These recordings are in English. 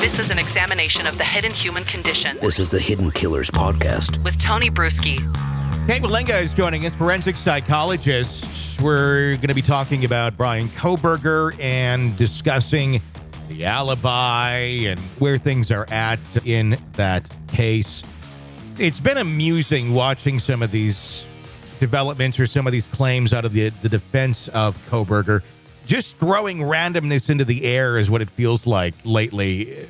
This is an examination of the hidden human condition. This is the Hidden Killers Podcast. With Tony Brueski. Kate Wallinga is joining us, forensic psychologist. We're going to be talking about Brian Kohberger and discussing the alibi and where things are at in that case. It's been amusing watching some of these developments or some of these claims out of the defense of Kohberger. Just throwing randomness into the air is what it feels like lately.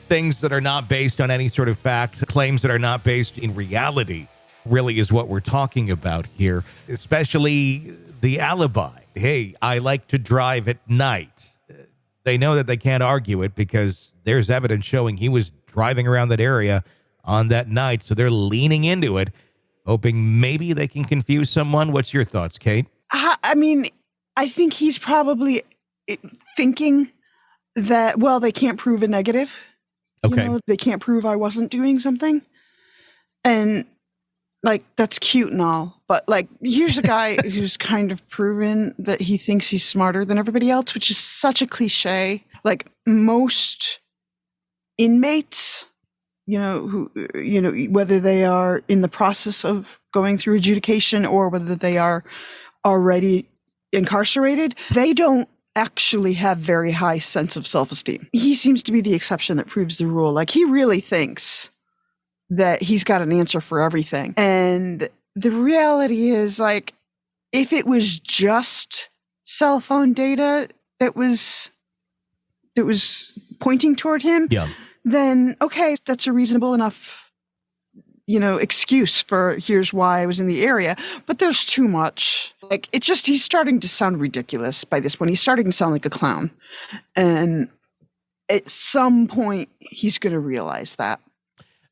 Things that are not based on any sort of fact, claims that are not based in reality, really is what we're talking about here, especially the alibi. Hey, I like to drive at night. They know that they can't argue it because there's evidence showing he was driving around that area on that night, so they're leaning into it, hoping maybe they can confuse someone. What's your thoughts, Kate? I think he's probably thinking that, well, they can't prove a negative. Okay. You know, they can't prove I wasn't doing something. And, that's cute and all. But, here's a guy who's kind of proven that he thinks he's smarter than everybody else, which is such a cliche. Most inmates, whether they are in the process of going through adjudication or whether they are already incarcerated, they don't actually have very high sense of self-esteem. He seems to be the exception that proves the rule. He really thinks that he's got an answer for everything. And the reality is, if it was just cell phone data that was pointing toward him, then okay, that's a reasonable enough excuse for here's why I was in the area. But there's too much. He's starting to sound ridiculous by this point. He's starting to sound like a clown. And at some point, he's going to realize that.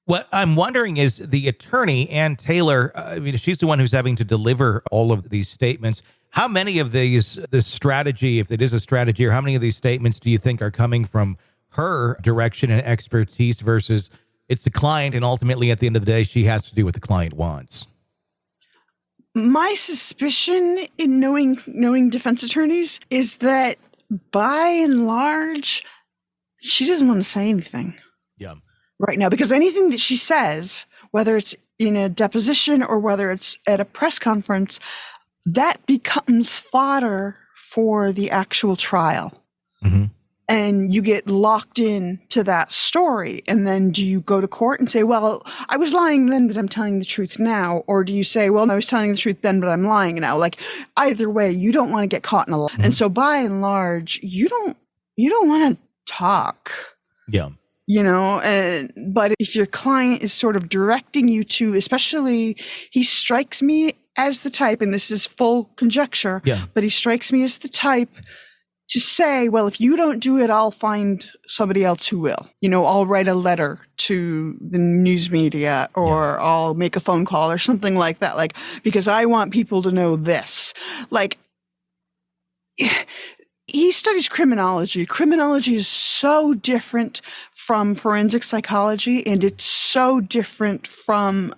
What I'm wondering is the attorney, Ann Taylor, she's the one who's having to deliver all of these statements. How many of this strategy, if it is a strategy, or how many of these statements do you think are coming from her direction and expertise versus it's the client, and ultimately at the end of the day, she has to do what the client wants? My suspicion in knowing defense attorneys is that by and large, she doesn't want to say anything right now, because anything that she says, whether it's in a deposition or whether it's at a press conference, that becomes fodder for the actual trial. Mm-hmm. And you get locked in to that story. And then do you go to court and say, well, I was lying then, but I'm telling the truth now? Or do you say, well, I was telling the truth then, but I'm lying now? Either way, you don't want to get caught in a lie. Mm-hmm. And so by and large, you don't want to talk. Yeah. But if your client is sort of directing you to, especially, he strikes me as the type, and this is full conjecture, but he strikes me as the type to say, well, if you don't do it, I'll find somebody else who will. I'll write a letter to the news media, or I'll make a phone call or something like that, because I want people to know this. He studies criminology. Criminology is so different from forensic psychology, and it's so different from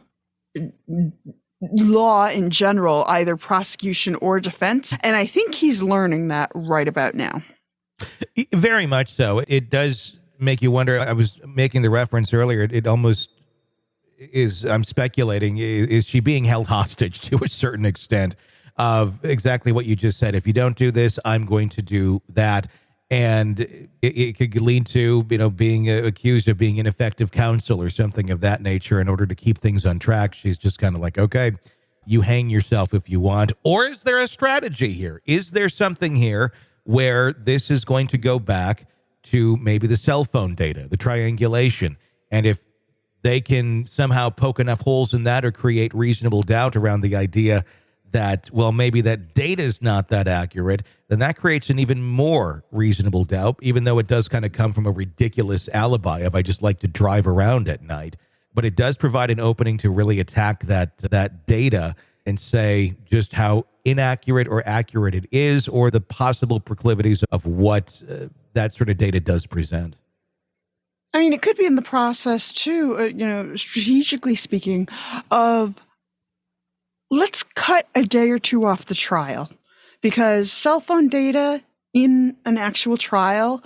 law in general, either prosecution or defense. And I think he's learning that right about now. Very much so. It does make you wonder. I was making the reference earlier. It almost is, I'm speculating, is she being held hostage to a certain extent of exactly what you just said? If you don't do this, I'm going to do that. And it could lead to, being accused of being ineffective counsel or something of that nature in order to keep things on track. She's just kind of like, okay, you hang yourself if you want. Or is there a strategy here? Is there something here where this is going to go back to maybe the cell phone data, the triangulation? And if they can somehow poke enough holes in that or create reasonable doubt around the idea that, well, maybe that data is not that accurate, then that creates an even more reasonable doubt, even though it does kind of come from a ridiculous alibi of I just like to drive around at night. But it does provide an opening to really attack that data and say just how inaccurate or accurate it is, or the possible proclivities of what that sort of data does present. It could be in the process too, strategically speaking, of let's cut a day or two off the trial, because cell phone data in an actual trial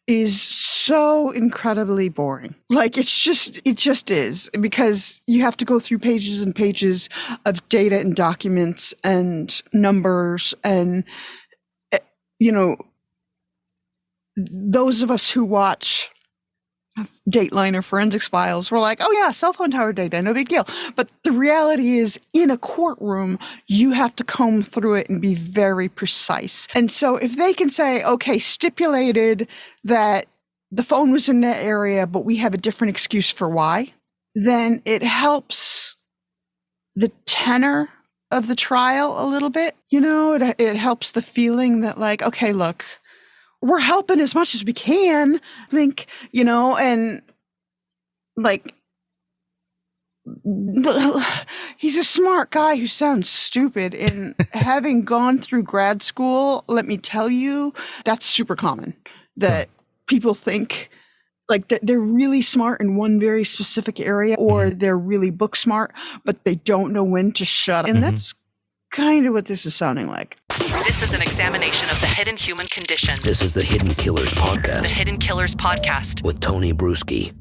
is so incredibly boring. Like it just is, because you have to go through pages and pages of data and documents and numbers and, those of us who watch Dateline or Forensics Files, we're like, oh yeah, cell phone tower data, no big deal. But the reality is, in a courtroom, you have to comb through it and be very precise. And so if they can say, okay, stipulated that the phone was in that area, but we have a different excuse for why, then it helps the tenor of the trial a little bit. It helps the feeling that like, okay, look, we're helping as much as we can, I think, and like, he's a smart guy who sounds stupid. And having gone through grad school, let me tell you, that's super common, that people think like that they're really smart in one very specific area, or they're really book smart, but they don't know when to shut up. And that's kind of what this is sounding like. This is an examination of the hidden human condition. This is the Hidden Killers Podcast. The Hidden Killers Podcast. With Tony Brueski.